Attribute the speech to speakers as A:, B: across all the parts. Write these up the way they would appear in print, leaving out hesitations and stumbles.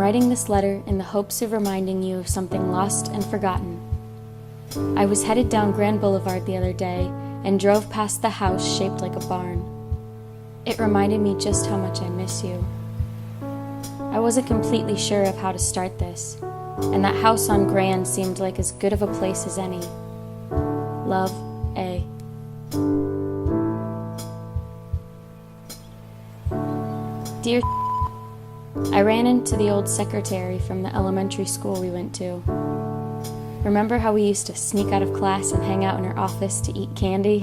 A: writing this letter in the hopes of reminding you of something lost and forgotten. I was headed down Grand Boulevard the other day and drove past the house shaped like a barn. It reminded me just how much I miss you. I wasn't completely sure of how to start this, and that house on Grand seemed like as good of a place as any. Love, A. Dear, I ran into the old secretary from the elementary school we went to. Remember how we used to sneak out of class and hang out in her office to eat candy?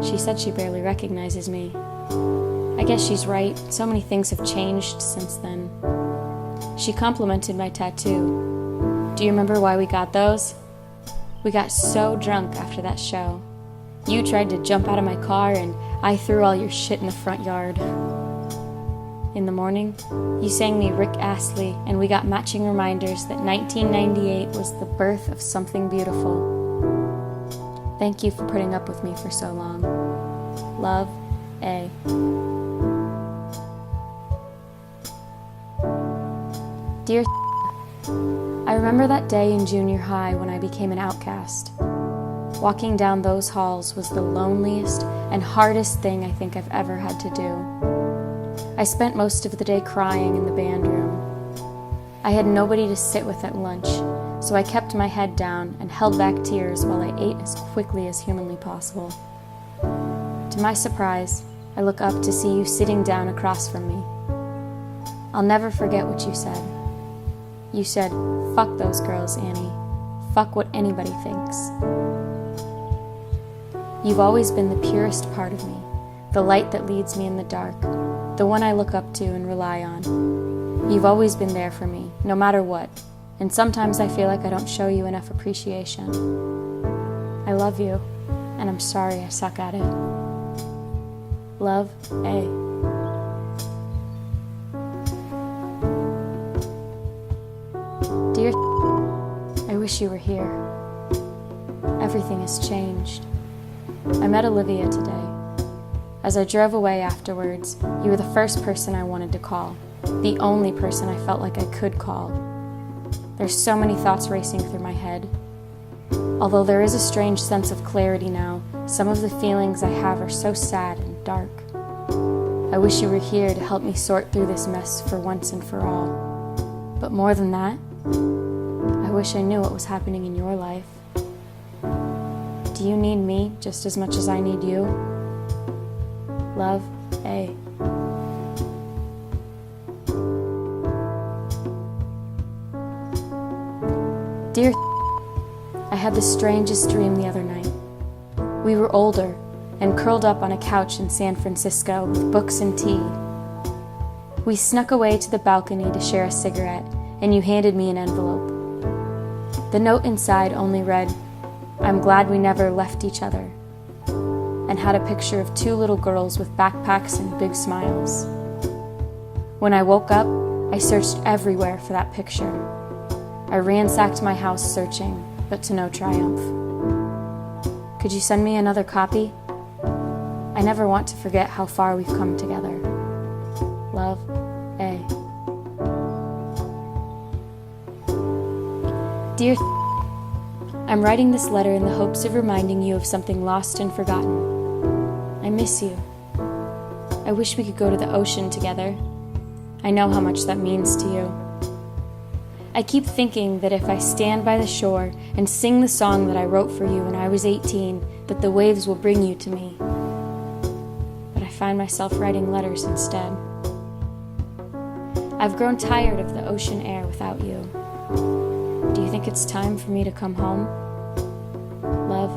A: She said she barely recognizes me. I guess she's right. So many things have changed since then. She complimented my tattoo. Do you remember why we got those? We got so drunk after that show. You tried to jump out of my car and I threw all your shit in the front yard. In the morning, you sang me Rick Astley and we got matching reminders that 1998 was the birth of something beautiful. Thank you for putting up with me for so long. Love, A. Dear, I remember that day in junior high when I became an outcast. Walking down those halls was the loneliest and hardest thing I think I've ever had to do. I spent most of the day crying in the band room. I had nobody to sit with at lunch, so I kept my head down and held back tears while I ate as quickly as humanly possible. To my surprise, I look up to see you sitting down across from me. I'll never forget what you said. You said, "Fuck those girls, Annie. Fuck what anybody thinks." You've always been the purest part of me, the light that leads me in the dark, the one I look up to and rely on. You've always been there for me, no matter what, and sometimes I feel like I don't show you enough appreciation. I love you, and I'm sorry I suck at it. Love, A. Dear, I wish you were here. Everything has changed. I met Olivia today. As I drove away afterwards, you were the first person I wanted to call, the only person I felt like I could call. There's so many thoughts racing through my head. Although there is a strange sense of clarity now, some of the feelings I have are so sad and dark. I wish you were here to help me sort through this mess for once and for all. But more than that, I wish I knew what was happening in your life. Do you need me just as much as I need you? Love, A. Dear, I had the strangest dream the other night. We were older and curled up on a couch in San Francisco with books and tea. We snuck away to the balcony to share a cigarette, and you handed me an envelope. The note inside only read, "I'm glad we never left each other," and had a picture of two little girls with backpacks and big smiles. When I woke up, I searched everywhere for that picture. I ransacked my house searching, but to no triumph. Could you send me another copy? I never want to forget how far we've come together. Love, A. Dear, I'm writing this letter in the hopes of reminding you of something lost and forgotten. I miss you. I wish we could go to the ocean together. I know how much that means to you. I keep thinking that if I stand by the shore and sing the song that I wrote for you when I was 18, that the waves will bring you to me. But I find myself writing letters instead. I've grown tired of the ocean air without you. Do you think it's time for me to come home? Love.